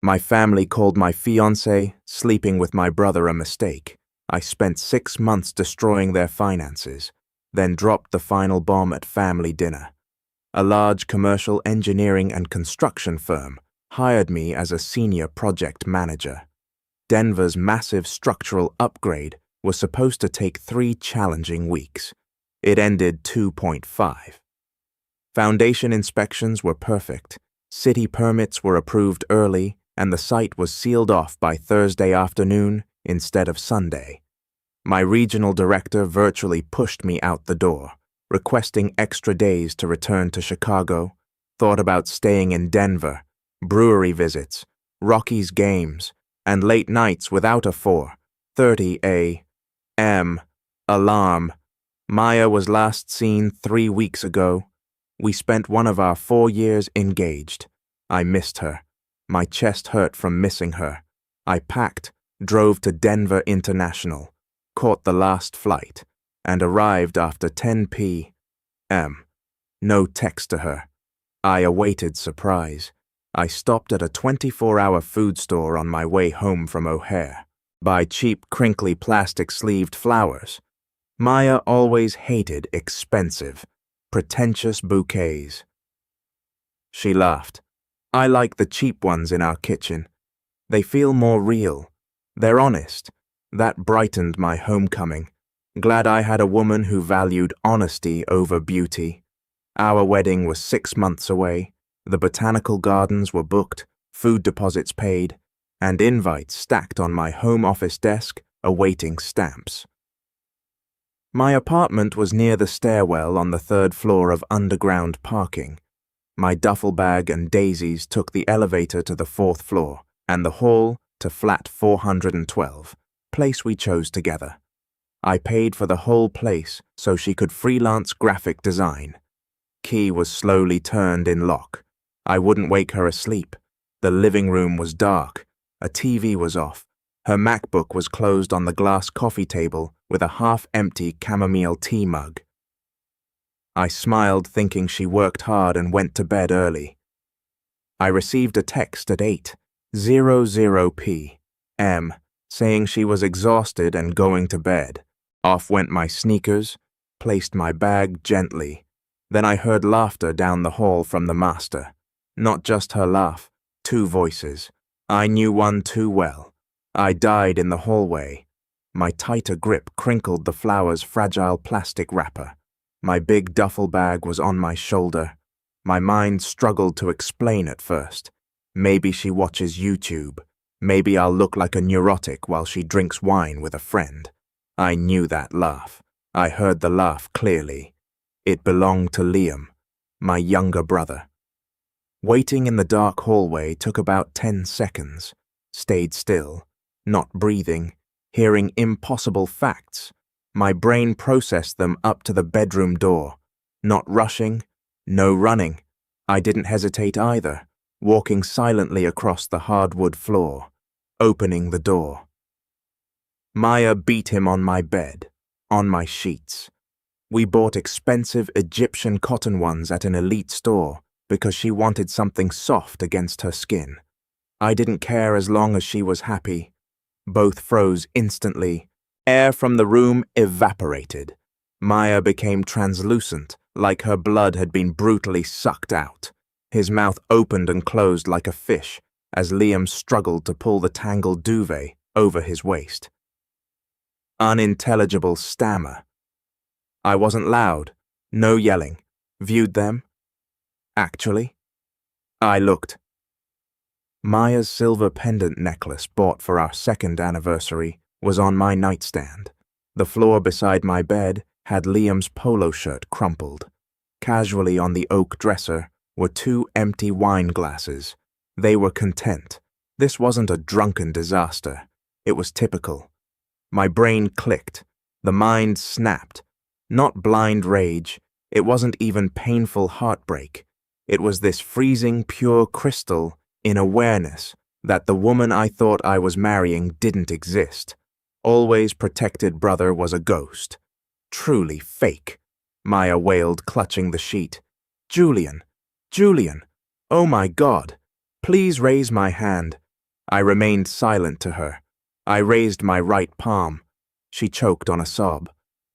My family called my fiancée sleeping with my brother a mistake. I spent 6 months destroying their finances, then dropped the final bomb at family dinner. A large commercial engineering and construction firm hired me as a senior project manager. Denver's massive structural upgrade was supposed to take 3 challenging weeks. It ended 2.5. Foundation inspections were perfect, city permits were approved early, and the site was sealed off by Thursday afternoon instead of Sunday. My regional director virtually pushed me out the door, requesting extra days to return to Chicago, thought about staying in Denver, brewery visits, Rockies games, and late nights without a 4:30 a.m. alarm. Maya was last seen 3 weeks ago. We spent one of our 4 years engaged. I missed her. My chest hurt from missing her. I packed, drove to Denver International, caught the last flight, and arrived after 10 p.m. No text to her. I awaited surprise. I stopped at a 24-hour food store on my way home from O'Hare. Buy cheap, crinkly plastic-sleeved flowers. Maya always hated expensive, pretentious bouquets. She laughed. I like the cheap ones in our kitchen. They feel more real. They're honest. That brightened my homecoming. Glad I had a woman who valued honesty over beauty. Our wedding was 6 months away. The botanical gardens were booked, food deposits paid, and invites stacked on my home office desk awaiting stamps. My apartment was near the stairwell on the 3rd floor of underground parking. My duffel bag and daisies took the elevator to the 4th floor and the hall to flat 412, place we chose together. I paid for the whole place so she could freelance graphic design. Key was slowly turned in lock. I wouldn't wake her asleep. The living room was dark. A TV was off. Her MacBook was closed on the glass coffee table with a half-empty chamomile tea mug. I smiled, thinking she worked hard and went to bed early. I received a text at 8:00 p.m. saying she was exhausted and going to bed. Off went my sneakers, placed my bag gently. Then I heard laughter down the hall from the master. Not just her laugh, 2 voices. I knew one too well. I died in the hallway. My tighter grip crinkled the flower's fragile plastic wrapper. My big duffel bag was on my shoulder. My mind struggled to explain at first. Maybe she watches YouTube. Maybe I'll look like a neurotic while she drinks wine with a friend. I knew that laugh. I heard the laugh clearly. It belonged to Liam, my younger brother. Waiting in the dark hallway took about 10 seconds. Stayed still, not breathing, hearing impossible facts. My brain processed them up to the bedroom door. Not rushing, no running. I didn't hesitate either, walking silently across the hardwood floor, opening the door. Maya beat him on my bed, on my sheets. We bought expensive Egyptian cotton ones at an elite store because she wanted something soft against her skin. I didn't care as long as she was happy. Both froze instantly. Air from the room evaporated. Maya became translucent, like her blood had been brutally sucked out. His mouth opened and closed like a fish as Liam struggled to pull the tangled duvet over his waist. Unintelligible stammer. I wasn't loud, no yelling. Viewed them. Actually, I looked. Maya's silver pendant necklace bought for our 2nd anniversary was on my nightstand. The floor beside my bed had Liam's polo shirt crumpled. Casually on the oak dresser were 2 empty wine glasses. They were content. This wasn't a drunken disaster. It was typical. My brain clicked. The mind snapped. Not blind rage. It wasn't even painful heartbreak. It was this freezing, pure crystal in awareness that the woman I thought I was marrying didn't exist. Always protected brother was a ghost. Truly fake. Maya wailed, clutching the sheet. Julian! Julian! Oh my God! Please raise my hand. I remained silent to her. I raised my right palm. She choked on a sob.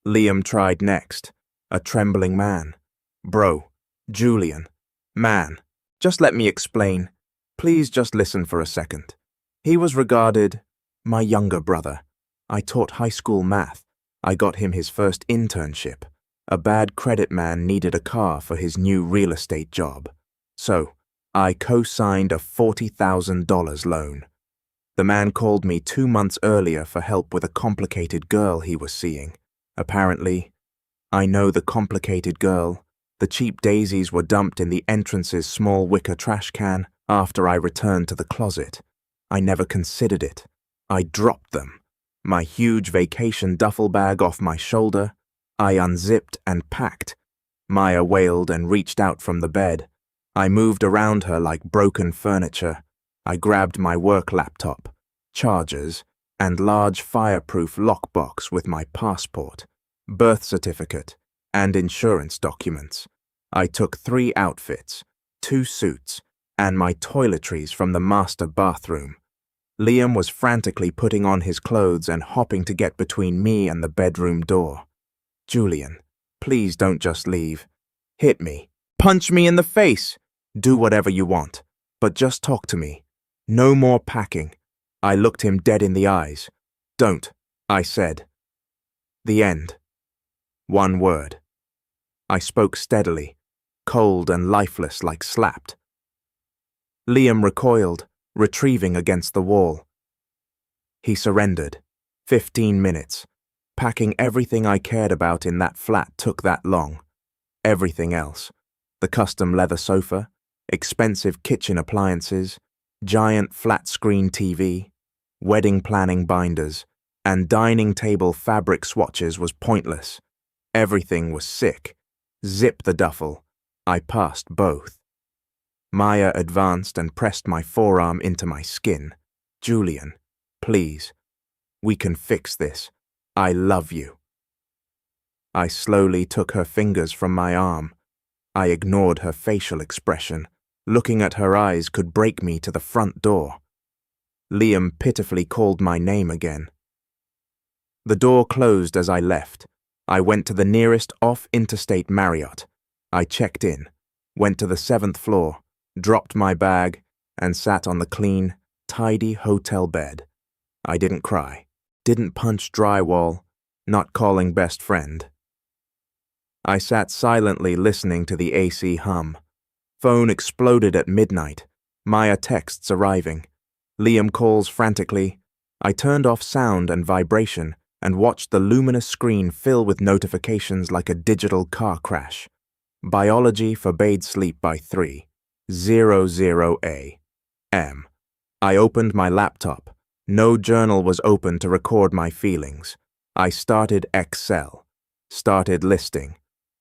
Liam tried next. A trembling man. Bro. Julian. Man. Just let me explain. Please just listen for a second. He was regarded my younger brother. I taught high school math. I got him his first internship. A bad credit man needed a car for his new real estate job. So, I co-signed a $40,000 loan. The man called me 2 months earlier for help with a complicated girl he was seeing. Apparently, I know the complicated girl. The cheap daisies were dumped in the entrance's small wicker trash can after I returned to the closet. I never considered it. I dropped them. My huge vacation duffel bag off my shoulder. I unzipped and packed. Maya wailed and reached out from the bed. I moved around her like broken furniture. I grabbed my work laptop, chargers, and large fireproof lockbox with my passport, birth certificate, and insurance documents. I took 3 outfits, 2 suits, and my toiletries from the master bathroom. Liam was frantically putting on his clothes and hopping to get between me and the bedroom door. Julian, please don't just leave. Hit me. Punch me in the face. Do whatever you want, but just talk to me. No more packing. I looked him dead in the eyes. Don't, I said. The end. 1 word. I spoke steadily, cold and lifeless like slapped. Liam recoiled, retrieving against the wall. He surrendered. 15 minutes. Packing everything I cared about in that flat took that long. Everything else. The custom leather sofa, expensive kitchen appliances, giant flat-screen TV, wedding planning binders, and dining table fabric swatches was pointless. Everything was sick. Zip the duffel. I passed both. Maya advanced and pressed my forearm into my skin. Julian, please. We can fix this. I love you. I slowly took her fingers from my arm. I ignored her facial expression. Looking at her eyes could break me to the front door. Liam pitifully called my name again. The door closed as I left. I went to the nearest off-interstate Marriott. I checked in, went to the 7th floor, dropped my bag, and sat on the clean, tidy hotel bed. I didn't cry, didn't punch drywall, not calling best friend. I sat silently listening to the AC hum. Phone exploded at midnight. Maya texts arriving. Liam calls frantically. I turned off sound and vibration and watched the luminous screen fill with notifications like a digital car crash. Biology forbade sleep by 3:00 a.m. I opened my laptop. No journal was open to record my feelings. I started Excel. Started listing.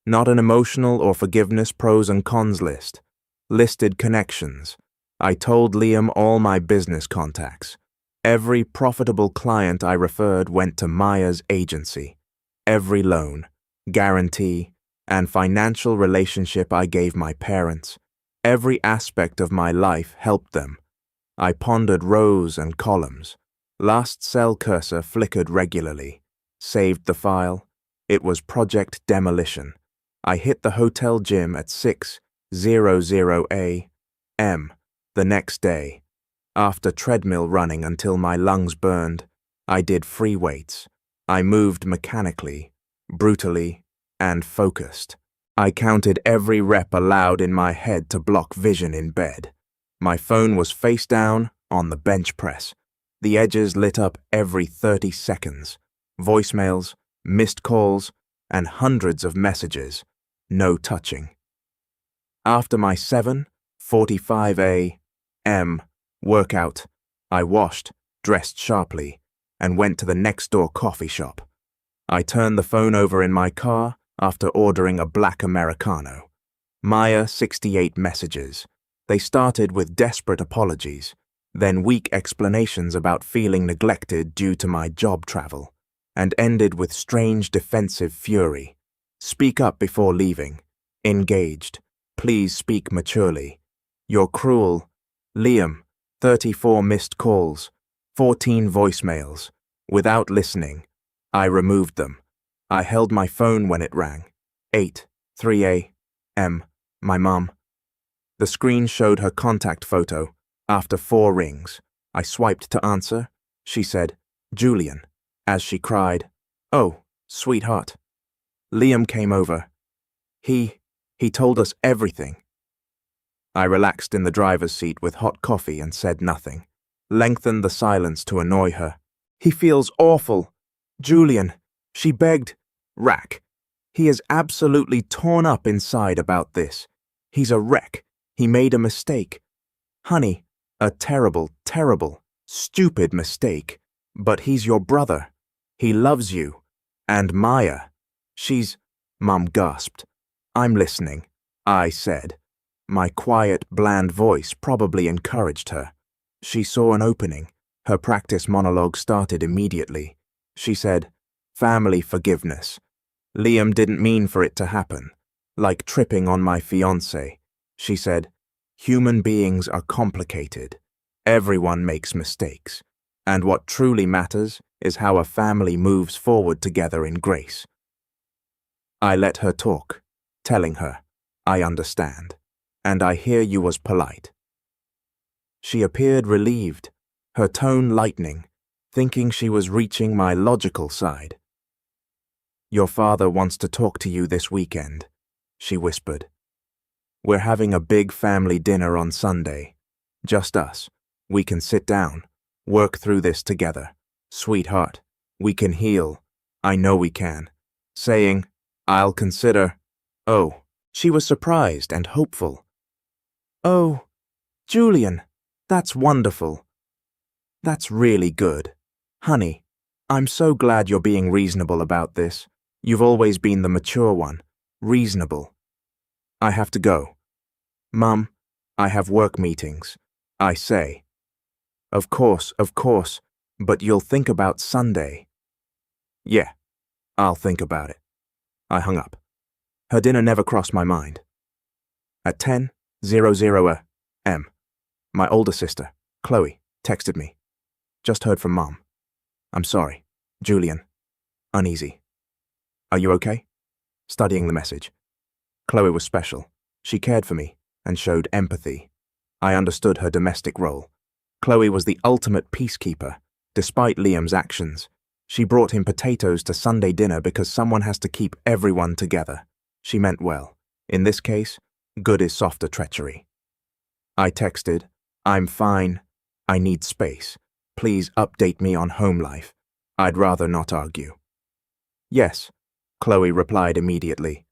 Not an emotional or forgiveness pros and cons list. Listed connections. I told Liam all my business contacts. Every profitable client I referred went to Maya's agency. Every loan, guarantee, and financial relationship I gave my parents. Every aspect of my life helped them. I pondered rows and columns. Last cell cursor flickered regularly. Saved the file. It was Project Demolition. I hit the hotel gym at 6:00 a.m. the next day. After treadmill running until my lungs burned, I did free weights. I moved mechanically, brutally, and focused. I counted every rep aloud in my head to block vision in bed. My phone was face down on the bench press. The edges lit up every 30 seconds. Voicemails, missed calls, and hundreds of messages. No touching. After my 7:45 a.m. workout, I washed, dressed sharply, and went to the next-door coffee shop. I turned the phone over in my car after ordering a black Americano. Maya 68 messages. They started with desperate apologies, then weak explanations about feeling neglected due to my job travel, and ended with strange defensive fury. Speak up before leaving. Engaged. Please speak maturely. You're cruel. Liam, 34 missed calls, 14 voicemails. Without listening, I removed them. I held my phone when it rang. 3 a.m. My mum. The screen showed her contact photo. After 4 rings, I swiped to answer. She said, "Julian," as she cried, "Oh, sweetheart." Liam came over. He told us everything. I relaxed in the driver's seat with hot coffee and said nothing, lengthened the silence to annoy her. "He feels awful. Julian," she begged. "Rack. He is absolutely torn up inside about this. He's a wreck. He made a mistake. Honey, a terrible, terrible, stupid mistake. But he's your brother. He loves you. And Maya. She's—" Mum gasped. "I'm listening," I said. My quiet, bland voice probably encouraged her. She saw an opening. Her practice monologue started immediately. She said, "Family forgiveness. Liam didn't mean for it to happen. Like tripping on my fiancée." She said, "Human beings are complicated. Everyone makes mistakes. And what truly matters is how a family moves forward together in grace." I let her talk, telling her, "I understand, and I hear you was polite." She appeared relieved, her tone lightening, thinking she was reaching my logical side. "Your father wants to talk to you this weekend," she whispered. "We're having a big family dinner on Sunday. Just us. We can sit down, work through this together. Sweetheart, we can heal. I know we can." Saying, "I'll consider." Oh, she was surprised and hopeful. "Oh, Julian, that's wonderful. That's really good. Honey, I'm so glad you're being reasonable about this. You've always been the mature one, reasonable." I have to go. "Mum, I have work meetings," I say. Of course, but you'll think about Sunday." "Yeah, I'll think about it." I hung up. Her dinner never crossed my mind. At 10:00 a.m., my older sister, Chloe, texted me. "Just heard from Mom. I'm sorry. Julian. Uneasy. Are you okay?" Studying the message. Chloe was special. She cared for me and showed empathy. I understood her domestic role. Chloe was the ultimate peacekeeper. Despite Liam's actions, she brought him potatoes to Sunday dinner because someone has to keep everyone together. She meant well. In this case, good is softer treachery. I texted, "I'm fine. I need space. Please update me on home life. I'd rather not argue." "Yes," Chloe replied immediately.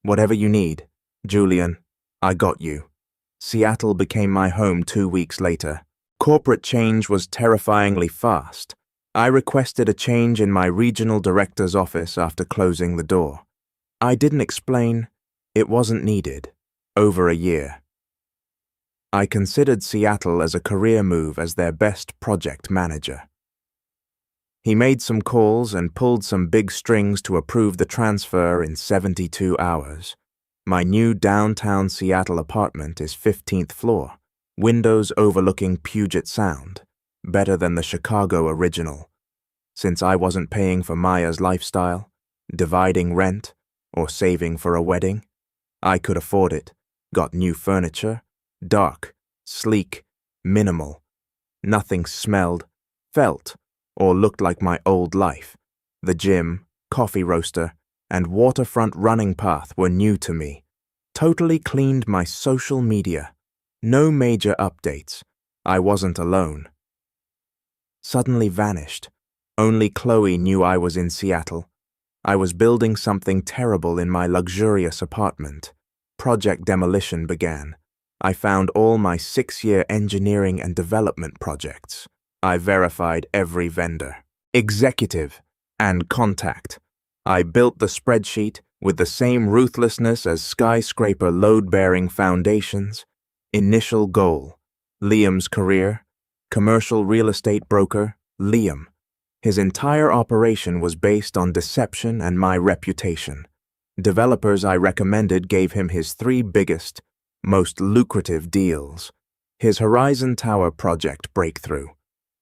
"Whatever you need, Julian, I got you." Seattle became my home 2 weeks later. Corporate change was terrifyingly fast. I requested a change in my regional director's office after closing the door. I didn't explain. It wasn't needed. Over a year. I considered Seattle as a career move as their best project manager. He made some calls and pulled some big strings to approve the transfer in 72 hours. My new downtown Seattle apartment is 15th floor, windows overlooking Puget Sound, better than the Chicago original. Since I wasn't paying for Maya's lifestyle, dividing rent, or saving for a wedding, I could afford it. Got new furniture, dark, sleek, minimal. Nothing smelled, felt, or looked like my old life. The gym, coffee roaster, and waterfront running path were new to me. Totally cleaned my social media. No major updates. I wasn't alone. Suddenly vanished. Only Chloe knew I was in Seattle. I was building something terrible in my luxurious apartment. Project demolition began. I found all my 6-year engineering and development projects. I verified every vendor, executive, and contact. I built the spreadsheet with the same ruthlessness as skyscraper load-bearing foundations. Initial goal, Liam's career. Commercial real estate broker, Liam. His entire operation was based on deception and my reputation. Developers I recommended gave him his 3 biggest, most lucrative deals. His Horizon Tower project breakthrough.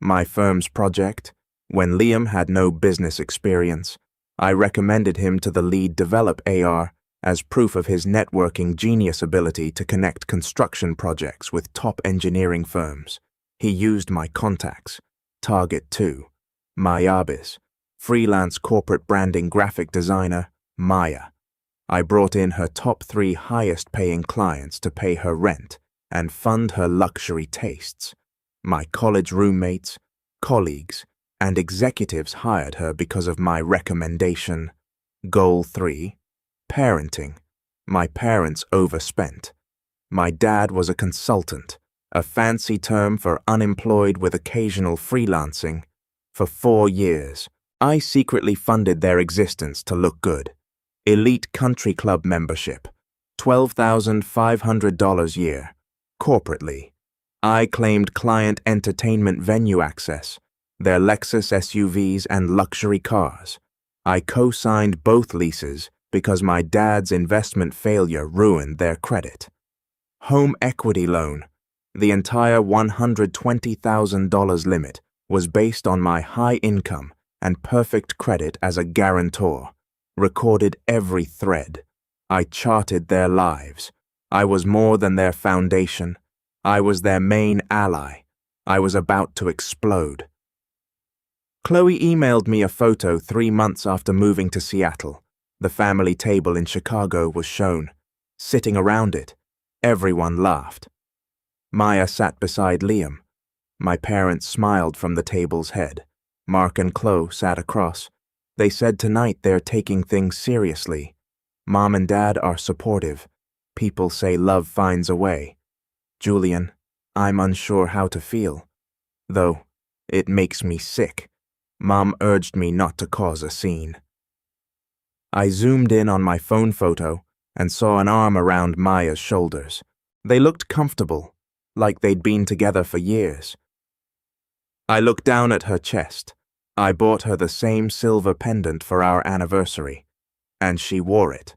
My firm's project. When Liam had no business experience, I recommended him to the lead develop AR as proof of his networking genius ability to connect construction projects with top engineering firms. He used my contacts. Target 2. Mayabis, freelance corporate branding graphic designer, Maya. I brought in her top 3 highest-paying clients to pay her rent and fund her luxury tastes. My college roommates, colleagues, and executives hired her because of my recommendation. Goal 3. Parenting. My parents overspent. My dad was a consultant, a fancy term for unemployed with occasional freelancing. For 4 years, I secretly funded their existence to look good. Elite country club membership, $12,500 a year. Corporately, I claimed client entertainment venue access, their Lexus SUVs and luxury cars. I co-signed both leases because my dad's investment failure ruined their credit. Home equity loan. The entire $120,000 limit was based on my high income and perfect credit as a guarantor. Recorded every thread. I charted their lives. I was more than their foundation. I was their main ally. I was about to explode. Chloe emailed me a photo 3 months after moving to Seattle. The family table in Chicago was shown. Sitting around it, everyone laughed. Maya sat beside Liam. My parents smiled from the table's head. Mark and Chloe sat across. They said tonight they're taking things seriously. Mom and Dad are supportive. People say love finds a way. Julian, I'm unsure how to feel. Though, it makes me sick. Mom urged me not to cause a scene. I zoomed in on my phone photo and saw an arm around Maya's shoulders. They looked comfortable, like they'd been together for years. I looked down at her chest. I bought her the same silver pendant for our anniversary, and she wore it.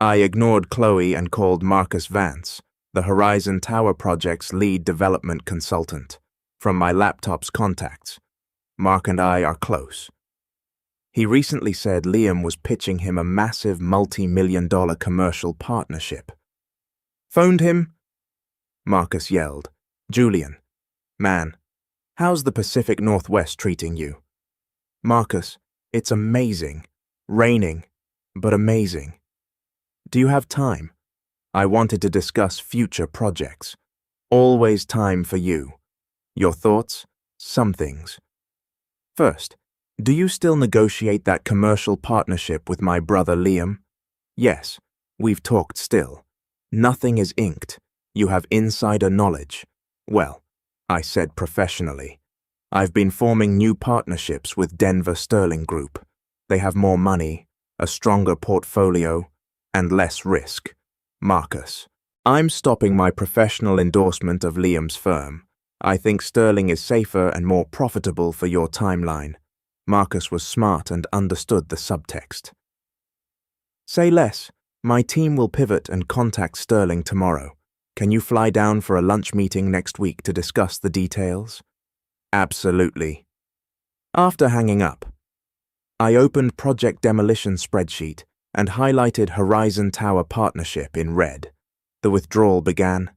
I ignored Chloe and called Marcus Vance, the Horizon Tower project's lead development consultant, from my laptop's contacts. Mark and I are close. He recently said Liam was pitching him a massive multi-million-dollar commercial partnership. Phoned him? Marcus yelled. Julian, man, how's the Pacific Northwest treating you? Marcus, it's amazing. Raining, but amazing. Do you have time? I wanted to discuss future projects. Always time for you. Your thoughts? Some things. First, do you still negotiate that commercial partnership with my brother Liam? Yes, we've talked still. Nothing is inked. You have insider knowledge. Well, I said professionally. I've been forming new partnerships with Denver Sterling Group. They have more money, a stronger portfolio, and less risk. Marcus, I'm stopping my professional endorsement of Liam's firm. I think Sterling is safer and more profitable for your timeline. Marcus was smart and understood the subtext. Say less. My team will pivot and contact Sterling tomorrow. Can you fly down for a lunch meeting next week to discuss the details? Absolutely. After hanging up, I opened Project Demolition spreadsheet and highlighted Horizon Tower Partnership in red. The withdrawal began.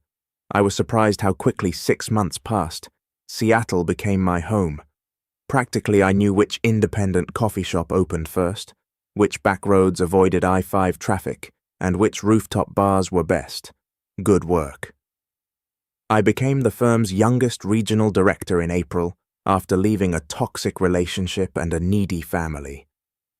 I was surprised how quickly 6 months passed. Seattle became my home. Practically, I knew which independent coffee shop opened first, which back roads avoided I-5 traffic, and which rooftop bars were best. Good work. I became the firm's youngest regional director in April after leaving a toxic relationship and a needy family.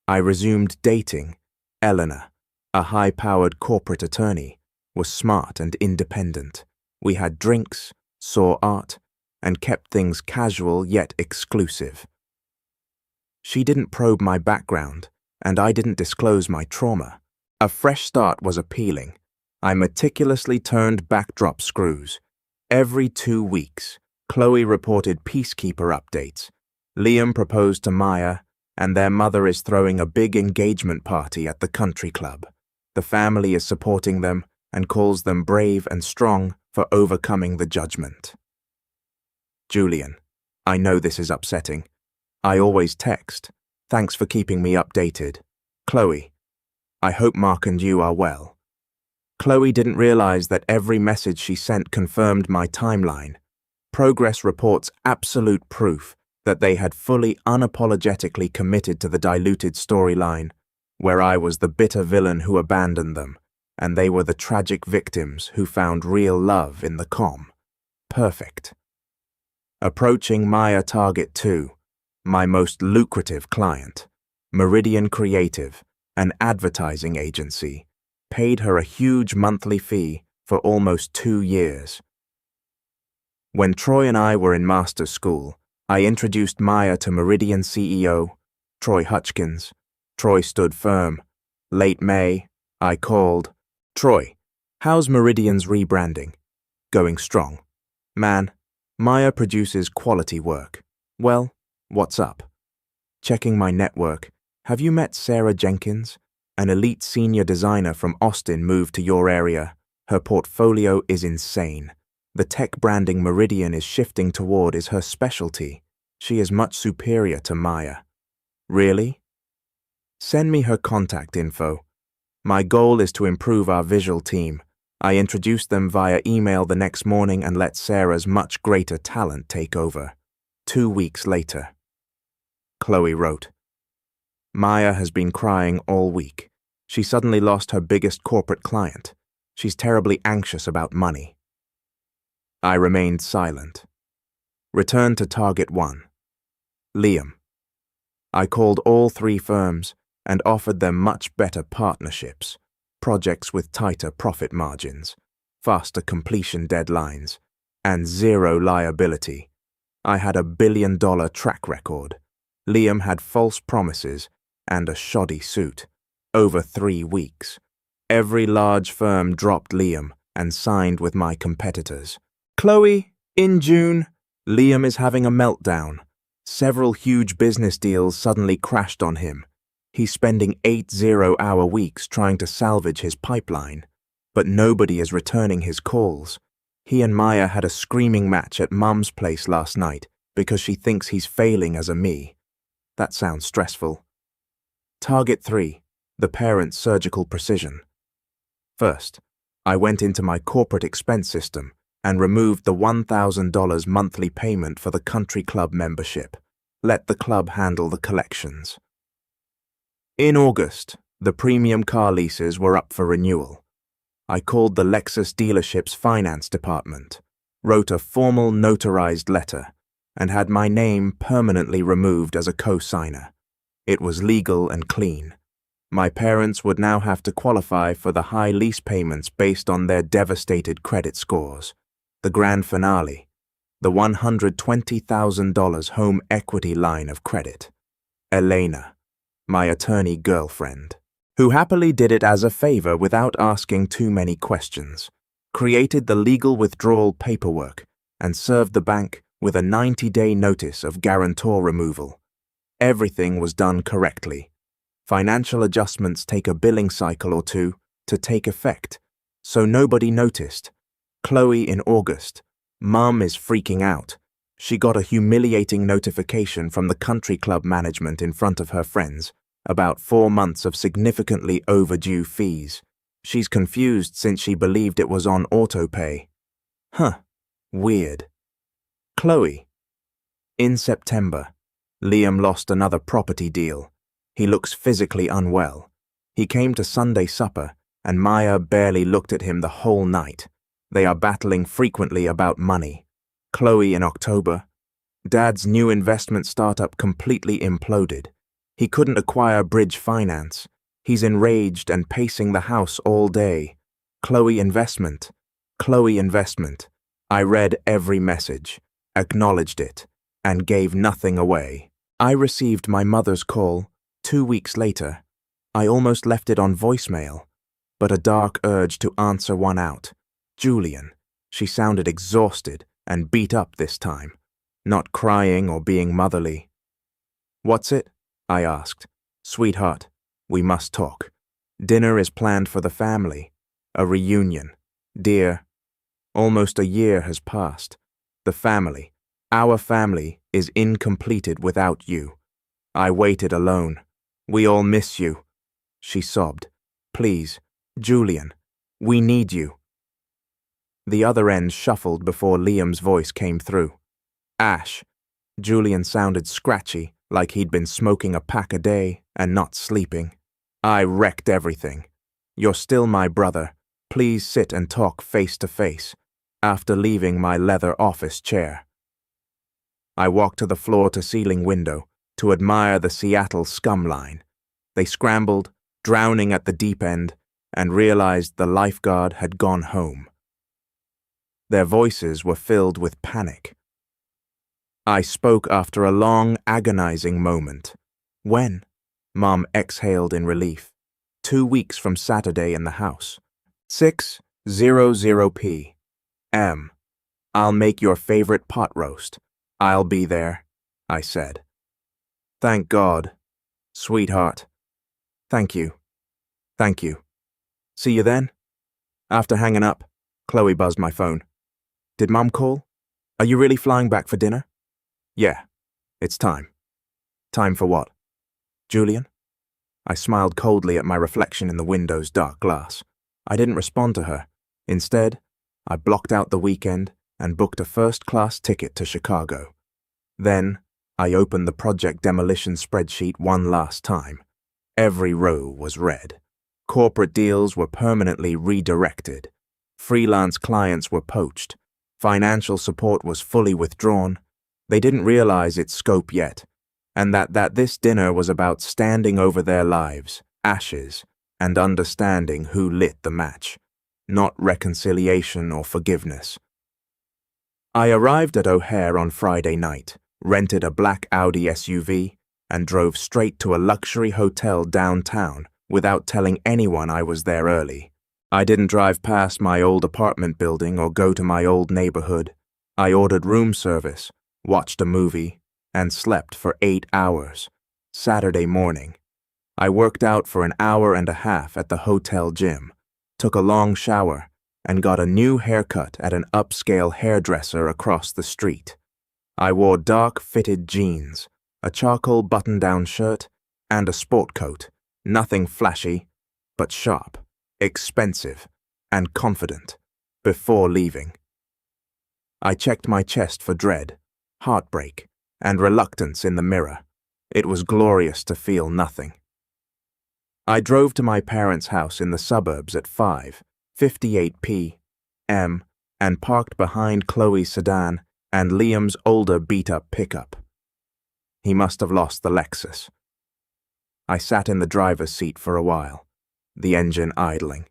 I resumed dating. Eleanor, a high-powered corporate attorney, was smart and independent. We had drinks, saw art, and kept things casual yet exclusive. She didn't probe my background, and I didn't disclose my trauma. A fresh start was appealing. I meticulously turned backdrop screws. Every 2 weeks, Chloe reported peacekeeper updates. Liam proposed to Maya, and their mother is throwing a big engagement party at the country club. The family is supporting them, and calls them brave and strong for overcoming the judgment. Julian, I know this is upsetting. I always text. Thanks for keeping me updated. Chloe, I hope Mark and you are well. Chloe didn't realize that every message she sent confirmed my timeline. Progress reports absolute proof that they had fully unapologetically committed to the diluted storyline, where I was the bitter villain who abandoned them, and they were the tragic victims who found real love in the comm. Perfect. Approaching Maya Target 2, my most lucrative client, Meridian Creative, an advertising agency, paid her a huge monthly fee for almost 2 years. When Troy and I were in master's school, I introduced Maya to Meridian CEO, Troy Hutchkins. Troy stood firm. Late May, I called. Troy, how's Meridian's rebranding? Going strong. Man, Maya produces quality work. Well, what's up? Checking my network. Have you met Sarah Jenkins? An elite senior designer from Austin moved to your area. Her portfolio is insane. The tech branding Meridian is shifting toward is her specialty. She is much superior to Maya. Really? Send me her contact info. My goal is to improve our visual team. I introduced them via email the next morning and let Sarah's much greater talent take over. 2 weeks later. Chloe wrote, Maya has been crying all week. She suddenly lost her biggest corporate client. She's terribly anxious about money. I remained silent. Return to Target 1. Liam. I called all 3 firms and offered them much better partnerships, projects with tighter profit margins, faster completion deadlines, and zero liability. I had a $1 billion track record. Liam had false promises and a shoddy suit. Over 3 weeks. Every large firm dropped Liam and signed with my competitors. Chloe, in June, Liam is having a meltdown. Several huge business deals suddenly crashed on him. He's spending 8 zero-hour weeks trying to salvage his pipeline, but nobody is returning his calls. He and Maya had a screaming match at Mum's place last night because she thinks he's failing as a me. That sounds stressful. Target 3, the parent's surgical precision. First, I went into my corporate expense system and removed the $1,000 monthly payment for the country club membership. Let the club handle the collections. In August, the premium car leases were up for renewal. I called the Lexus dealership's finance department, wrote a formal notarized letter, and had my name permanently removed as a co-signer. It was legal and clean. My parents would now have to qualify for the high lease payments based on their devastated credit scores. The grand finale, the $120,000 home equity line of credit. Elena, my attorney girlfriend, who happily did it as a favor without asking too many questions, created the legal withdrawal paperwork and served the bank with a 90-day notice of guarantor removal. Everything was done correctly. Financial adjustments take a billing cycle or 2 to take effect, so nobody noticed. Chloe in August. Mum is freaking out. She got a humiliating notification from the country club management in front of her friends about 4 months of significantly overdue fees. She's confused since she believed it was on autopay. Weird. Chloe. In September, Liam lost another property deal. He looks physically unwell. He came to Sunday supper, and Maya barely looked at him the whole night. They are battling frequently about money. Chloe in October. Dad's new investment startup completely imploded. He couldn't acquire bridge finance. He's enraged and pacing the house all day. Chloe investment. Chloe investment. I read every message, acknowledged it, and gave nothing away. I received my mother's call 2 weeks later. I almost left it on voicemail, but a dark urge to answer won out. Julian. She sounded exhausted and beat up this time, not crying or being motherly. What's it? I asked. Sweetheart, we must talk. Dinner is planned for the family. A reunion. Dear, almost a year has passed. The family, our family, is incompleted without you. I waited alone. We all miss you. She sobbed. Please, Julian, we need you. The other end shuffled before Liam's voice came through. Ash. Julian sounded scratchy, like he'd been smoking a pack a day and not sleeping. I wrecked everything. You're still my brother. Please sit and talk face to face, after leaving my leather office chair. I walked to the floor-to-ceiling window to admire the Seattle scum line. They scrambled, drowning at the deep end, and realized the lifeguard had gone home. Their voices were filled with panic. I spoke after a long, agonizing moment. When? Mom exhaled in relief. 2 weeks from Saturday in the house. 6:00 p.m. I'll make your favorite pot roast. I'll be there, I said. Thank God. Sweetheart. Thank you. Thank you. See you then? After hanging up, Chloe buzzed my phone. Did Mom call? Are you really flying back for dinner? Yeah, it's time. Time for what? Julian? I smiled coldly at my reflection in the window's dark glass. I didn't respond to her. Instead, I blocked out the weekend and booked a first-class ticket to Chicago. Then, I opened the project demolition spreadsheet one last time. Every row was red. Corporate deals were permanently redirected. Freelance clients were poached. Financial support was fully withdrawn. They didn't realize its scope yet, and that this dinner was about standing over their lives, ashes, and understanding who lit the match, not reconciliation or forgiveness. I arrived at O'Hare on Friday night, rented a black Audi SUV, and drove straight to a luxury hotel downtown without telling anyone I was there early. I didn't drive past my old apartment building or go to my old neighborhood. I ordered room service, watched a movie, and slept for 8 hours. Saturday morning, I worked out for an hour and a half at the hotel gym, took a long shower, and got a new haircut at an upscale hairdresser across the street. I wore dark fitted jeans, a charcoal button-down shirt, and a sport coat, nothing flashy, but sharp, expensive, and confident, before leaving. I checked my chest for dread, heartbreak, and reluctance in the mirror. It was glorious to feel nothing. I drove to my parents' house in the suburbs at 5:58 p.m. and parked behind Chloe's sedan and Liam's older beat-up pickup. He must have lost the Lexus. I sat in the driver's seat for a while, the engine idling.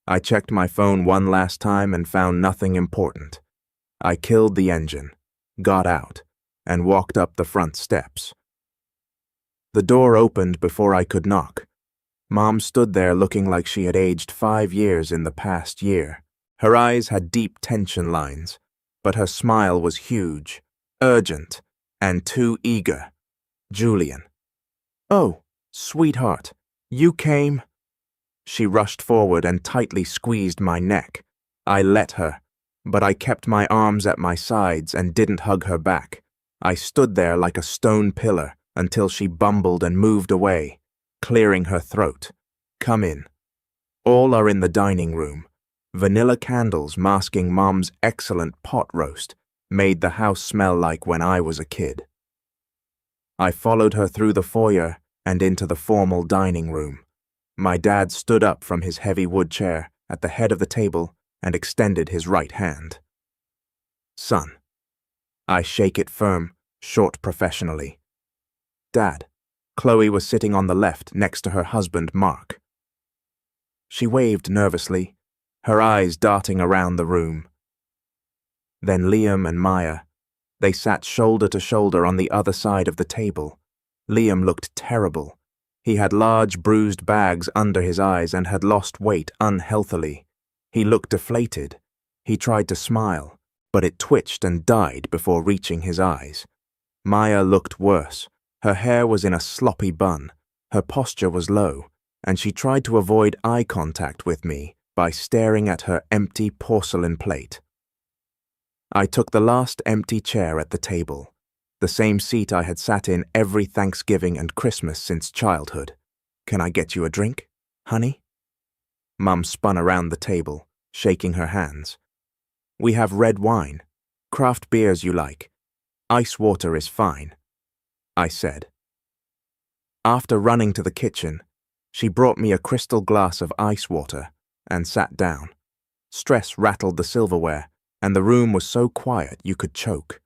I checked my phone one last time and found nothing important. I killed the engine, got out, and walked up the front steps. The door opened before I could knock. Mom stood there looking like she had aged 5 years in the past year. Her eyes had deep tension lines, but her smile was huge, urgent, and too eager. Julian. Oh, sweetheart, you came? She rushed forward and tightly squeezed my neck. I let her, but I kept my arms at my sides and didn't hug her back. I stood there like a stone pillar until she bumbled and moved away, clearing her throat. Come in. All are in the dining room. Vanilla candles masking Mom's excellent pot roast made the house smell like when I was a kid. I followed her through the foyer and into the formal dining room. My dad stood up from his heavy wood chair at the head of the table and extended his right hand. Son. I shake it firm, short professionally. Dad. Chloe was sitting on the left next to her husband, Mark. She waved nervously, her eyes darting around the room. Then Liam and Maya. They sat shoulder to shoulder on the other side of the table. Liam looked terrible. He had large bruised bags under his eyes and had lost weight unhealthily. He looked deflated. He tried to smile, but it twitched and died before reaching his eyes. Maya looked worse. Her hair was in a sloppy bun. Her posture was low, and she tried to avoid eye contact with me by staring at her empty porcelain plate. I took the last empty chair at the table, the same seat I had sat in every Thanksgiving and Christmas since childhood. "Can I get you a drink, honey?" Mum spun around the table, shaking her hands. "We have red wine, craft beers you like. Ice water is fine," I said. After running to the kitchen, she brought me a crystal glass of ice water and sat down. Stress rattled the silverware, and the room was so quiet you could choke.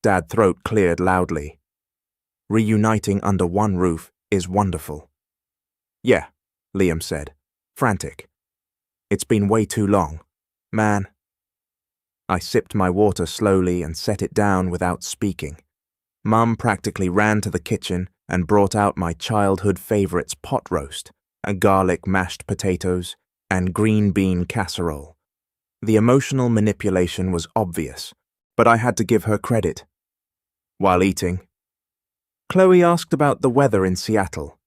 Dad's throat cleared loudly. "Reuniting under one roof is wonderful." "Yeah," Liam said, frantic. "It's been way too long. Man." I sipped my water slowly and set it down without speaking. Mum practically ran to the kitchen and brought out my childhood favorites: pot roast, a garlic mashed potatoes, and green bean casserole. The emotional manipulation was obvious, but I had to give her credit. While eating, Chloe asked about the weather in Seattle.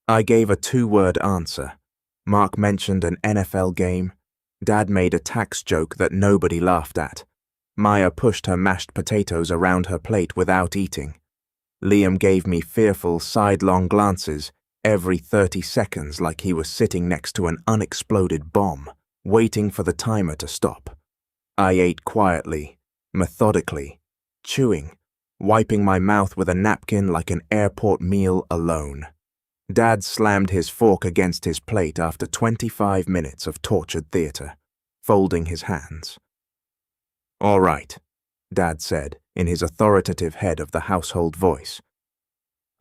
I gave a 2-word answer. Mark mentioned an NFL game. Dad made a tax joke that nobody laughed at. Maya pushed her mashed potatoes around her plate without eating. Liam gave me fearful sidelong glances every 30 seconds, like he was sitting next to an unexploded bomb, waiting for the timer to stop. I ate quietly, methodically, chewing, wiping my mouth with a napkin like an airport meal alone. Dad slammed his fork against his plate after 25 minutes of tortured theater, folding his hands. "All right," Dad said in his authoritative head of the household voice.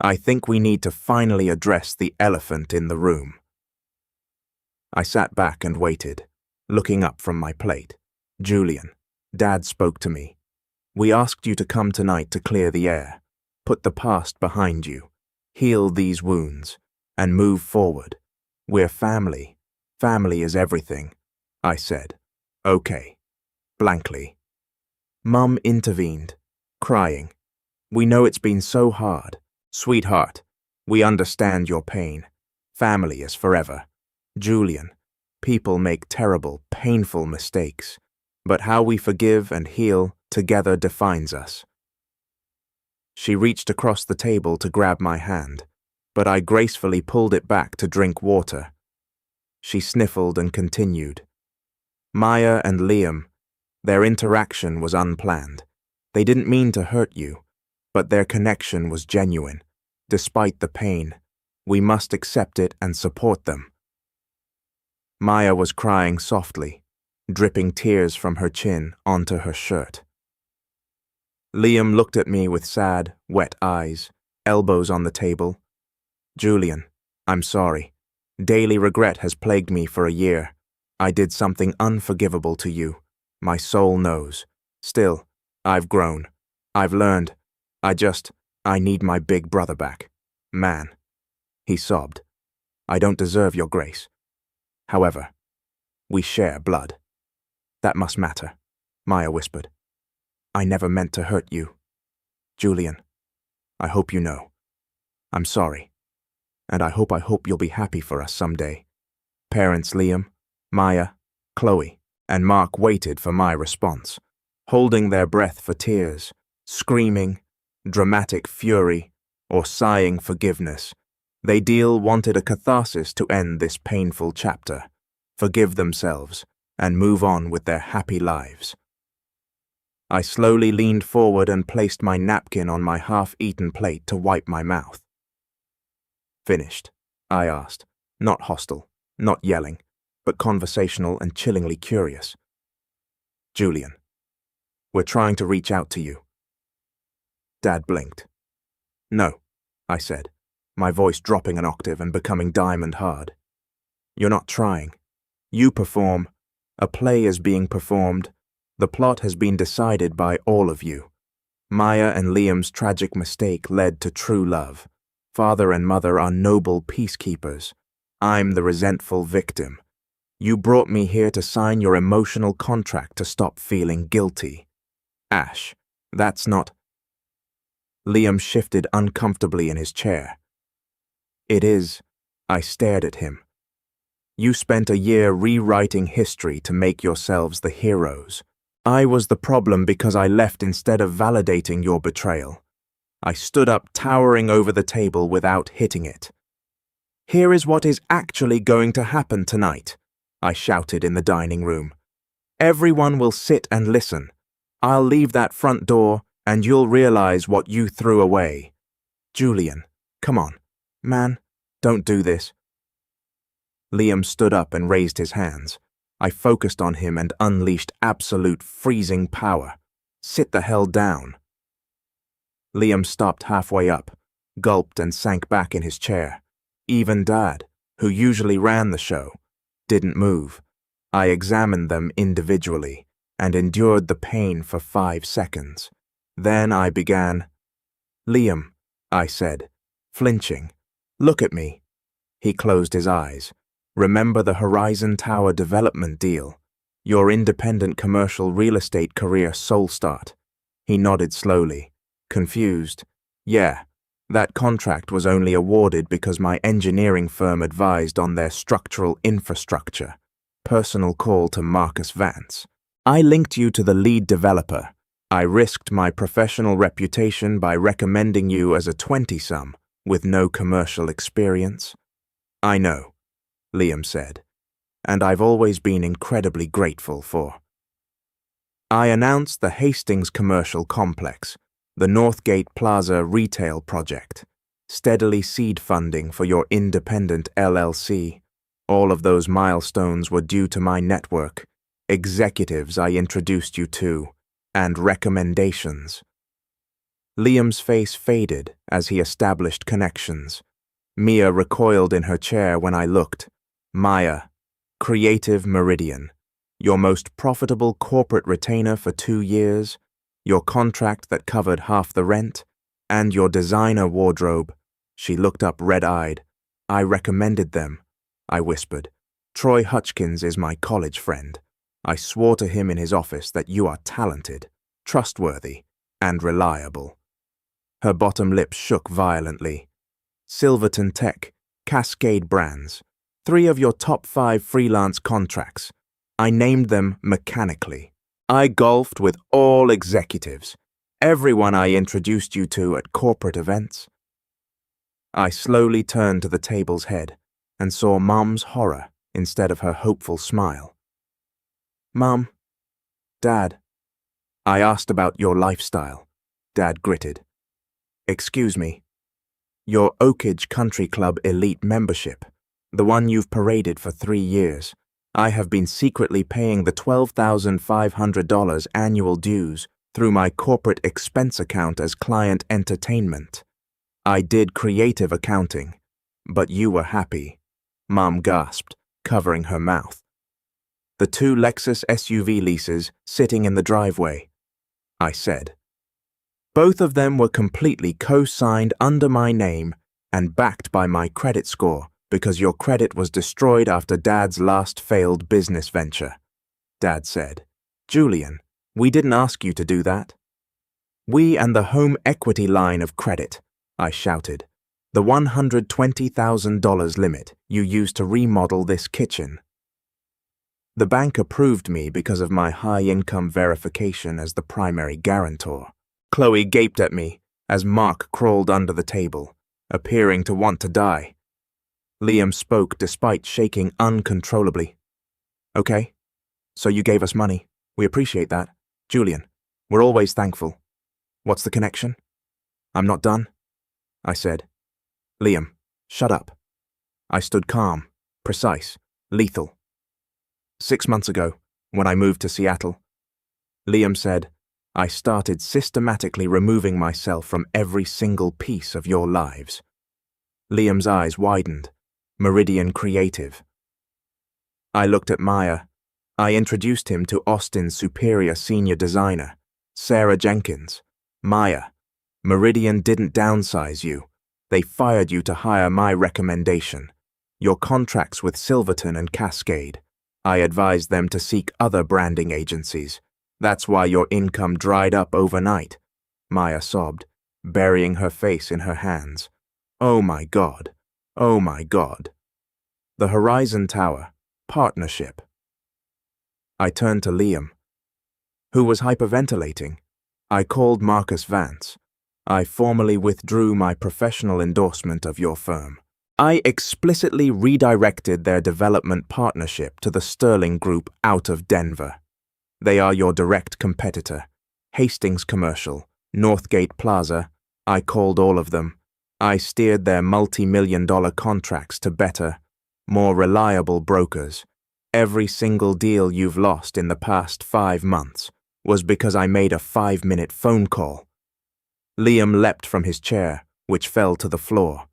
"I think we need to finally address the elephant in the room." I sat back and waited, looking up from my plate. "Julian," Dad spoke to me. "We asked you to come tonight to clear the air, put the past behind you, heal these wounds, and move forward. We're family. Family is everything," I said. "Okay," blankly. Mum intervened, crying. "We know it's been so hard. Sweetheart, we understand your pain. Family is forever. Julian, people make terrible, painful mistakes, but how we forgive and heal together defines us." She reached across the table to grab my hand, but I gracefully pulled it back to drink water. She sniffled and continued. "Maya and Liam, their interaction was unplanned. They didn't mean to hurt you, but their connection was genuine. Despite the pain, we must accept it and support them." Maya was crying softly, dripping tears from her chin onto her shirt. Liam looked at me with sad, wet eyes, elbows on the table. "Julian, I'm sorry. Daily regret has plagued me for a year. I did something unforgivable to you. My soul knows. Still, I've grown. I've learned. I need my big brother back. Man." He sobbed. "I don't deserve your grace. However, we share blood." "That must matter," Maya whispered. "I never meant to hurt you. Julian, I hope you know. I'm sorry. And I hope you'll be happy for us someday." Parents Liam, Maya, Chloe, and Mark waited for my response, holding their breath for tears, screaming, dramatic fury, or sighing forgiveness. They wanted a catharsis to end this painful chapter, forgive themselves, and move on with their happy lives. I slowly leaned forward and placed my napkin on my half-eaten plate to wipe my mouth. "Finished?" I asked, not hostile, not yelling, but conversational and chillingly curious. "Julian, we're trying to reach out to you." Dad blinked. "No," I said, my voice dropping an octave and becoming diamond hard. "You're not trying. You perform. A play is being performed. The plot has been decided by all of you. Maya and Liam's tragic mistake led to true love. Father and mother are noble peacekeepers. I'm the resentful victim. You brought me here to sign your emotional contract to stop feeling guilty. Ash, that's not..." Liam shifted uncomfortably in his chair. "It is," I stared at him. You spent a year rewriting history to make yourselves the heroes. I was the problem because I left instead of validating your betrayal. I stood up, towering over the table without hitting it. Here is what is actually going to happen tonight, I shouted in the dining room. Everyone will sit and listen. I'll leave that front door and you'll realize what you threw away. Julian, come on. Man, don't do this. Liam stood up and raised his hands. I focused on him and unleashed absolute freezing power. Sit the hell down. Liam stopped halfway up, gulped and sank back in his chair. Even Dad, who usually ran the show, didn't move. I examined them individually and endured the pain for 5 seconds. Then I began. Liam, I said, flinching. Look at me. He closed his eyes. Remember the Horizon Tower development deal? Your independent commercial real estate career soul start. He nodded slowly, confused. Yeah, that contract was only awarded because my engineering firm advised on their structural infrastructure. Personal call to Marcus Vance. I linked you to the lead developer. I risked my professional reputation by recommending you as a 20-some with no commercial experience. I know, Liam said, and I've always been incredibly grateful for. I announced the Hastings Commercial Complex, the Northgate Plaza retail project, steadily seed funding for your independent LLC. All of those milestones were due to my network, executives I introduced you to, and recommendations. Liam's face faded as he established connections. Mia recoiled in her chair when I looked. Maya, Creative Meridian, your most profitable corporate retainer for 2 years, your contract that covered half the rent, and your designer wardrobe. She looked up red-eyed. I recommended them, I whispered. Troy Hutchkins is my college friend. I swore to him in his office that you are talented, trustworthy, and reliable. Her bottom lip shook violently. Silverton Tech, Cascade Brands, 3 of your top 5 freelance contracts. I named them mechanically. I golfed with all executives, everyone I introduced you to at corporate events. I slowly turned to the table's head and saw Mom's horror instead of her hopeful smile. Mom, Dad, I asked about your lifestyle. Dad gritted. Excuse me. Your Oakage Country Club Elite membership, the one you've paraded for 3 years. I have been secretly paying the $12,500 annual dues through my corporate expense account as client entertainment. I did creative accounting, but you were happy, Mom gasped, covering her mouth. The 2 Lexus SUV leases sitting in the driveway, I said. Both of them were completely co-signed under my name and backed by my credit score because your credit was destroyed after Dad's last failed business venture. Dad said, Julian, we didn't ask you to do that. We and the home equity line of credit, I shouted. The $120,000 limit you used to remodel this kitchen. The bank approved me because of my high-income verification as the primary guarantor. Chloe gaped at me as Mark crawled under the table, appearing to want to die. Liam spoke despite shaking uncontrollably. Okay, so you gave us money. We appreciate that. Julian, we're always thankful. What's the connection? I'm not done, I said. Liam, shut up. I stood calm, precise, lethal. 6 months ago, when I moved to Seattle, Liam said, I started systematically removing myself from every single piece of your lives. Liam's eyes widened. Meridian Creative. I looked at Maya. I introduced him to Austin's superior senior designer, Sarah Jenkins. Maya, Meridian didn't downsize you. They fired you to hire my recommendation. Your contracts with Silverton and Cascade. I advised them to seek other branding agencies. That's why your income dried up overnight. Maya sobbed, burying her face in her hands. Oh my God. Oh my God. The Horizon Tower, partnership. I turned to Liam, who was hyperventilating. I called Marcus Vance. I formally withdrew my professional endorsement of your firm. I explicitly redirected their development partnership to the Sterling Group out of Denver. They are your direct competitor. Hastings Commercial, Northgate Plaza. I called all of them. I steered their multi-million-dollar contracts to better, more reliable brokers. Every single deal you've lost in the past 5 months was because I made a 5-minute phone call. Liam leapt from his chair, which fell to the floor.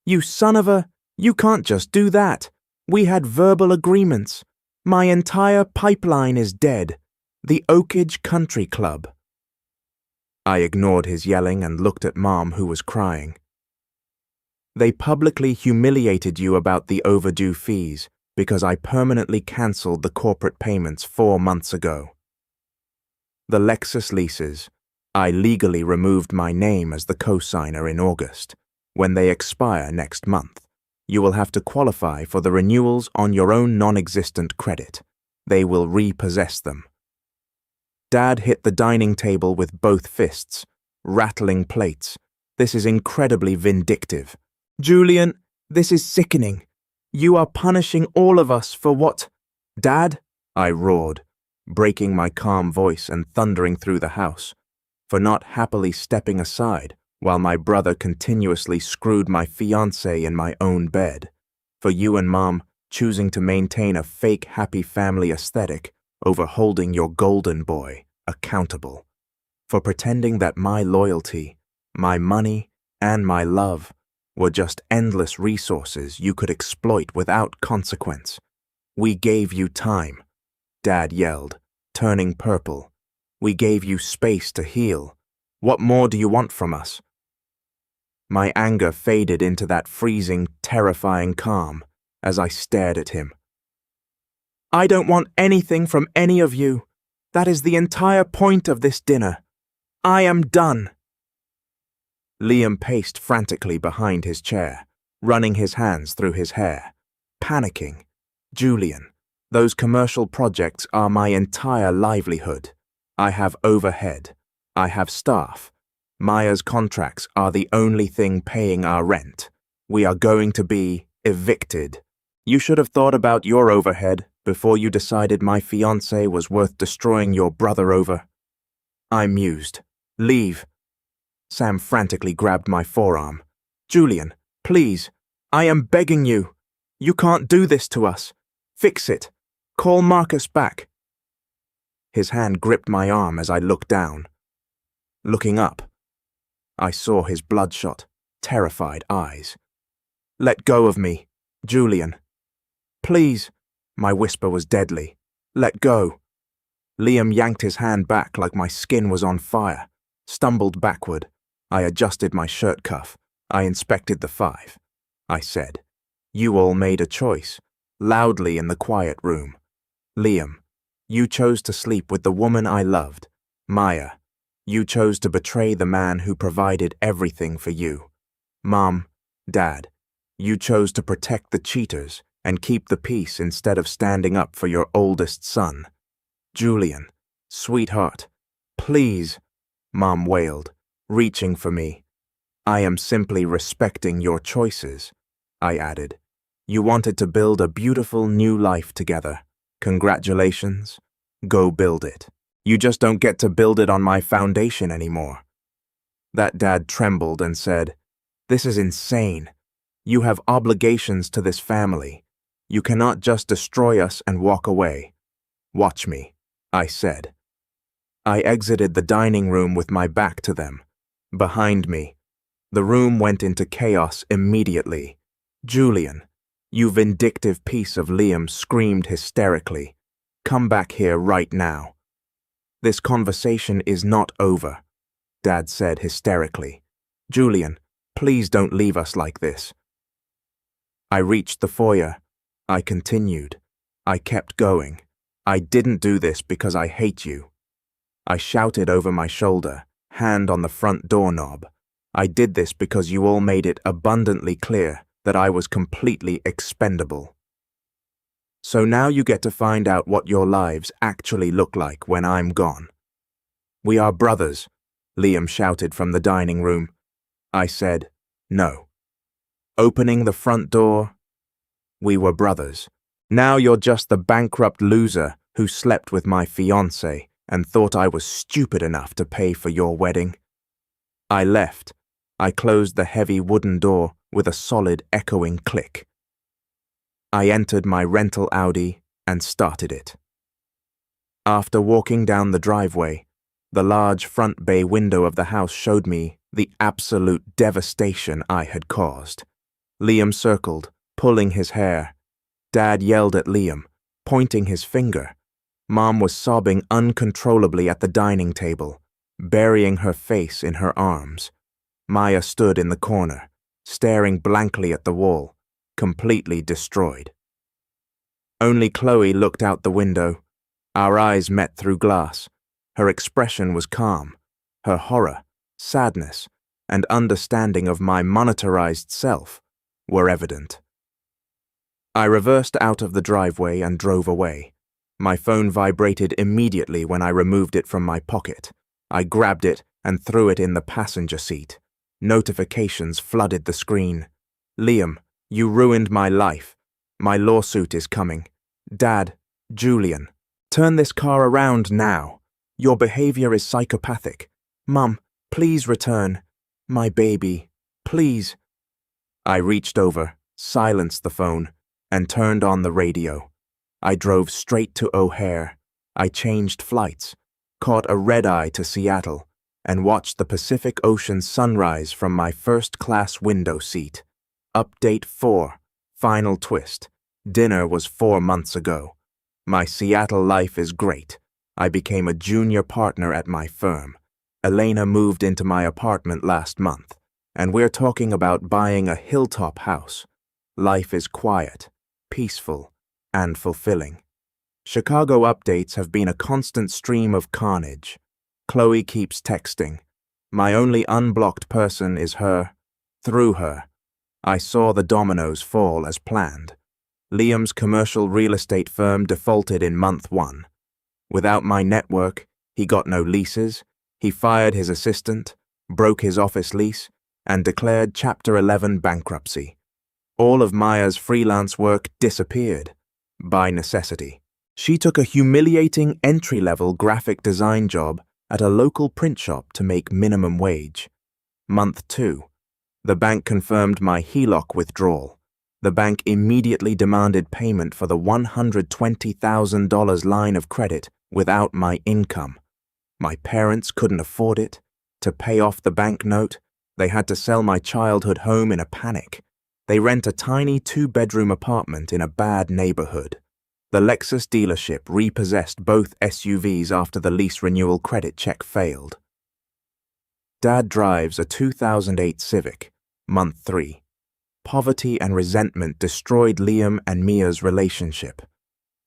You son of a... You can't just do that. We had verbal agreements. My entire pipeline is dead. The Oakage Country Club. I ignored his yelling and looked at Mom, who was crying. They publicly humiliated you about the overdue fees because I permanently cancelled the corporate payments 4 months ago. The Lexus leases, I legally removed my name as the co-signer in August. When they expire next month, you will have to qualify for the renewals on your own non-existent credit. They will repossess them. Dad hit the dining table with both fists, rattling plates. This is incredibly vindictive. Julian, this is sickening. You are punishing all of us for what? Dad? I roared, breaking my calm voice and thundering through the house, for not happily stepping aside while my brother continuously screwed my fiancée in my own bed, for you and Mom choosing to maintain a fake happy family aesthetic over holding your golden boy accountable, for pretending that my loyalty, my money, and my love were just endless resources you could exploit without consequence. We gave you time, Dad yelled, turning purple. We gave you space to heal. What more do you want from us? My anger faded into that freezing, terrifying calm as I stared at him. I don't want anything from any of you. That is the entire point of this dinner. I am done. Liam paced frantically behind his chair, running his hands through his hair, panicking. Julian, those commercial projects are my entire livelihood. I have overhead. I have staff. Maya's contracts are the only thing paying our rent. We are going to be evicted. You should have thought about your overhead before you decided my fiancé was worth destroying your brother over. I mused. Leave. Sam frantically grabbed my forearm. Julian, please, I am begging you. You can't do this to us. Fix it. Call Marcus back. His hand gripped my arm as I looked down. Looking up, I saw his bloodshot, terrified eyes. Let go of me, Julian. Please. My whisper was deadly. Let go. Liam yanked his hand back like my skin was on fire, stumbled backward. I adjusted my shirt cuff. I inspected the 5. I said, You all made a choice, loudly in the quiet room. Liam, you chose to sleep with the woman I loved, Maya. You chose to betray the man who provided everything for you. Mom, Dad, you chose to protect the cheaters and keep the peace instead of standing up for your oldest son. Julian, sweetheart, please, Mom wailed, reaching for me. I am simply respecting your choices, I added. You wanted to build a beautiful new life together. Congratulations. Go build it. You just don't get to build it on my foundation anymore. That dad trembled and said, This is insane. You have obligations to this family. You cannot just destroy us and walk away. Watch me, I said. I exited the dining room with my back to them. Behind me, the room went into chaos immediately. Julian, you vindictive piece of Liam screamed hysterically. Come back here right now. This conversation is not over, Dad said hysterically. Julian, please don't leave us like this. I reached the foyer. I continued. I kept going. I didn't do this because I hate you. I shouted over my shoulder, hand on the front doorknob. I did this because you all made it abundantly clear that I was completely expendable. So now you get to find out what your lives actually look like when I'm gone. We are brothers, Liam shouted from the dining room. I said, no. Opening the front door, we were brothers. Now you're just the bankrupt loser who slept with my fiancée and thought I was stupid enough to pay for your wedding. I left. I closed the heavy wooden door with a solid echoing click. I entered my rental Audi and started it. After walking down the driveway, the large front bay window of the house showed me the absolute devastation I had caused. Liam circled, pulling his hair. Dad yelled at Liam, pointing his finger. Mom was sobbing uncontrollably at the dining table, burying her face in her arms. Maya stood in the corner, staring blankly at the wall, completely destroyed. Only Chloe looked out the window. Our eyes met through glass. Her expression was calm. Her horror, sadness, and understanding of my monetarized self were evident. I reversed out of the driveway and drove away. My phone vibrated immediately when I removed it from my pocket. I grabbed it and threw it in the passenger seat. Notifications flooded the screen. Liam, you ruined my life. My lawsuit is coming. Dad, Julian, turn this car around now. Your behavior is psychopathic. Mum, please return. My baby, please. I reached over, silenced the phone, and turned on the radio. I drove straight to O'Hare. I changed flights, caught a red-eye to Seattle, and watched the Pacific Ocean sunrise from my first-class window seat. Update 4. Final twist. Dinner was 4 months ago. My Seattle life is great. I became a junior partner at my firm. Elena moved into my apartment last month, and we're talking about buying a hilltop house. Life is quiet, peaceful, and fulfilling. Chicago updates have been a constant stream of carnage. Chloe keeps texting. My only unblocked person is her. Through her, I saw the dominoes fall as planned. Liam's commercial real estate firm defaulted in month 1. Without my network, he got no leases, he fired his assistant, broke his office lease, and declared Chapter 11 bankruptcy. All of Maya's freelance work disappeared, by necessity. She took a humiliating entry-level graphic design job at a local print shop to make minimum wage. Month 2. The bank confirmed my HELOC withdrawal. The bank immediately demanded payment for the $120,000 line of credit without my income. My parents couldn't afford it. To pay off the bank note, they had to sell my childhood home in a panic. They rent a tiny 2-bedroom apartment in a bad neighborhood. The Lexus dealership repossessed both SUVs after the lease renewal credit check failed. Dad drives a 2008 Civic, month 3. Poverty and resentment destroyed Liam and Mia's relationship.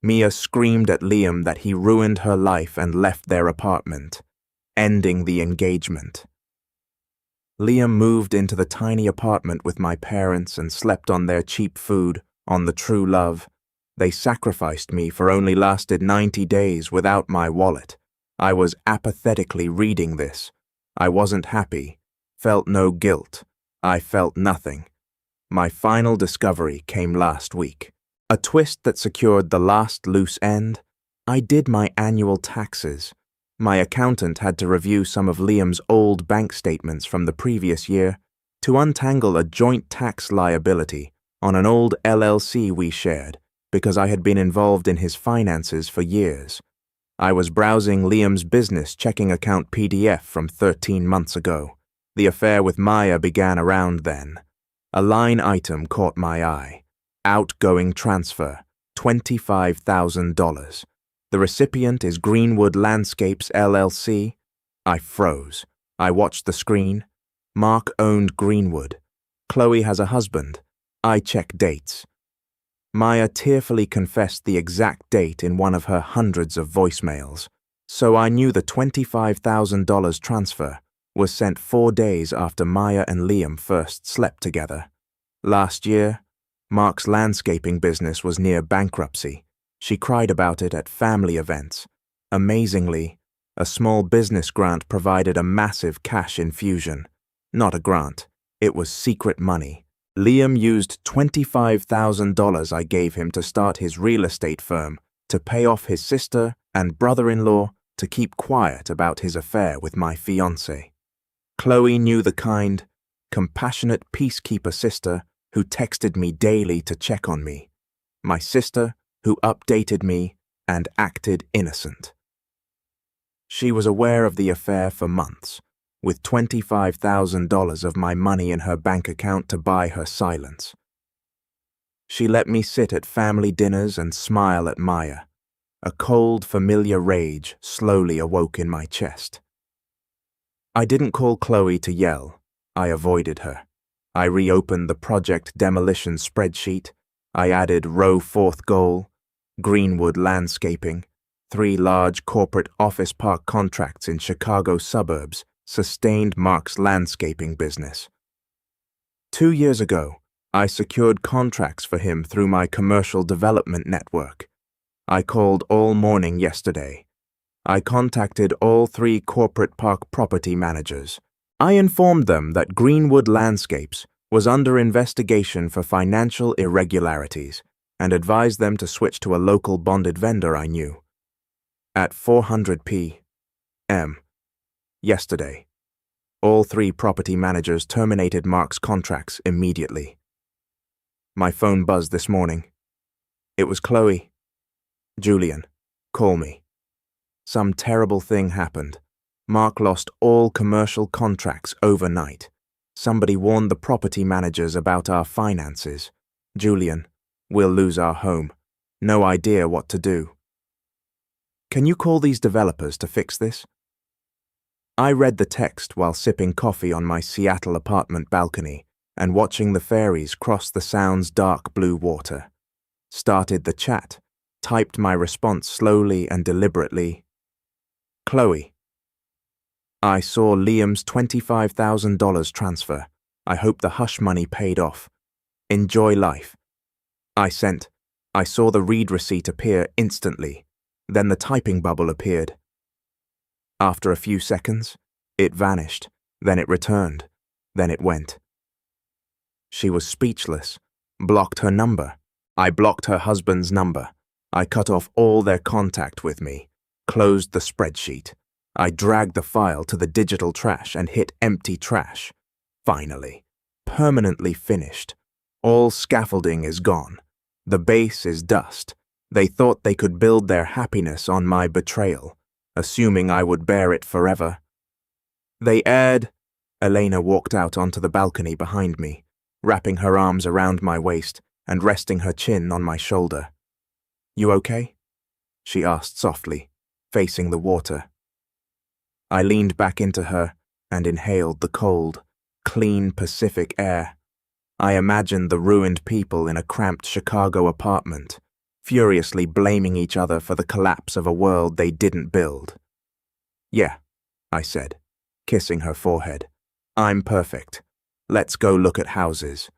Mia screamed at Liam that he ruined her life and left their apartment, ending the engagement. Liam moved into the tiny apartment with my parents and slept on their cheap food, on the true love. They sacrificed me for only lasted 90 days without my wallet. I was apathetically reading this. I wasn't happy, felt no guilt. I felt nothing. My final discovery came last week. A twist that secured the last loose end. I did my annual taxes. My accountant had to review some of Liam's old bank statements from the previous year to untangle a joint tax liability on an old LLC we shared because I had been involved in his finances for years. I was browsing Liam's business checking account PDF from 13 months ago. The affair with Maya began around then. A line item caught my eye. Outgoing transfer, $25,000. The recipient is Greenwood Landscapes LLC. I froze. I watched the screen. Mark owned Greenwood. Chloe has a husband. I check dates. Maya tearfully confessed the exact date in one of her hundreds of voicemails, so I knew the $25,000 transfer was sent 4 days after Maya and Liam first slept together. Last year, Mark's landscaping business was near bankruptcy. She cried about it at family events. Amazingly, a small business grant provided a massive cash infusion. Not a grant, it was secret money. Liam used $25,000 I gave him to start his real estate firm, to pay off his sister and brother-in-law, to keep quiet about his affair with my fiancée. Chloe knew the kind, compassionate peacekeeper sister who texted me daily to check on me. My sister who updated me and acted innocent. She was aware of the affair for months, with $25,000 of my money in her bank account to buy her silence. She let me sit at family dinners and smile at Maya. A cold, familiar rage slowly awoke in my chest. I didn't call Chloe to yell. I avoided her. I reopened the project demolition spreadsheet. I added row 4th goal, Greenwood landscaping, 3 large corporate office park contracts in Chicago suburbs sustained Mark's landscaping business. 2 years ago, I secured contracts for him through my commercial development network. I called all morning yesterday. I contacted all 3 corporate park property managers. I informed them that Greenwood Landscapes was under investigation for financial irregularities and advised them to switch to a local bonded vendor I knew. At 400 p.m. yesterday, all 3 property managers terminated Mark's contracts immediately. My phone buzzed this morning. It was Chloe. Julian, call me. Some terrible thing happened. Mark lost all commercial contracts overnight. Somebody warned the property managers about our finances. Julian, we'll lose our home. No idea what to do. Can you call these developers to fix this? I read the text while sipping coffee on my Seattle apartment balcony and watching the fairies cross the Sound's dark blue water. Started the chat, typed my response slowly and deliberately. Chloe. I saw Liam's $25,000 transfer. I hope the hush money paid off. Enjoy life. I saw the read receipt appear instantly. Then the typing bubble appeared. After a few seconds, it vanished. Then it returned. Then it went. She was speechless. Blocked her number. I blocked her husband's number. I cut off all their contact with me. Closed the spreadsheet. I dragged the file to the digital trash and hit empty trash. Finally. Permanently finished. All scaffolding is gone. The base is dust. They thought they could build their happiness on my betrayal, assuming I would bear it forever. They aired. Elena walked out onto the balcony behind me, wrapping her arms around my waist and resting her chin on my shoulder. You okay? She asked softly, facing the water. I leaned back into her and inhaled the cold, clean Pacific air. I imagined the ruined people in a cramped Chicago apartment, furiously blaming each other for the collapse of a world they didn't build. Yeah, I said, kissing her forehead. I'm perfect. Let's go look at houses.